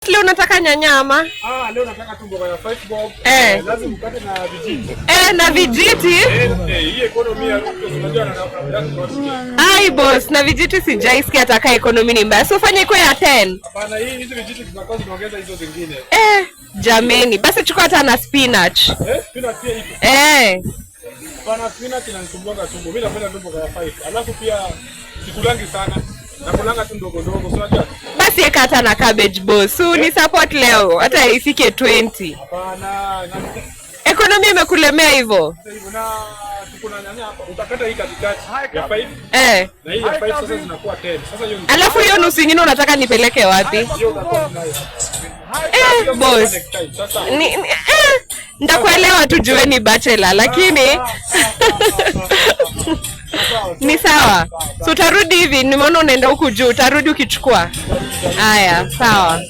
Leo unataka nyanya ama? Leo nataka tu mboga ya 5 bob. Lazima ukate na vijiti. Na vijiti? Hii economy ya Ruto unajua na Ai boss, na vijiti sijaisikia ataka economy ni mbaya. So ufanye iko ya 10. Hapana, hizi vijiti zinakuwa zinaongeza hizo zingine. Jameni, basi chukua hata na spinach. Spinach pia ipo. Hapana, spinach inanisumbua tumbo. Mimi napenda mboga ya 5. Alafu pia sikulangi sana. Nakulanga tu ndogo ndogo, sio acha. Basi eka hata na cabbage boss. Ni support leo hata ifike 20. Hapana, economy imekulemea hivyo. Na tuko na nyanya hapa. Utakata hii katikati ya 5. Na hii ya 5 sasa zinakuwa 10. Sasa hiyo alafu hiyo nusu nyingine unataka nipeleke wapi? Boss. Ndakuelewa tu jueni bachelor lakini ni sawa. So utarudi hivi, nimeona unaenda huku juu, utarudi ukichukua. Haya, sawa.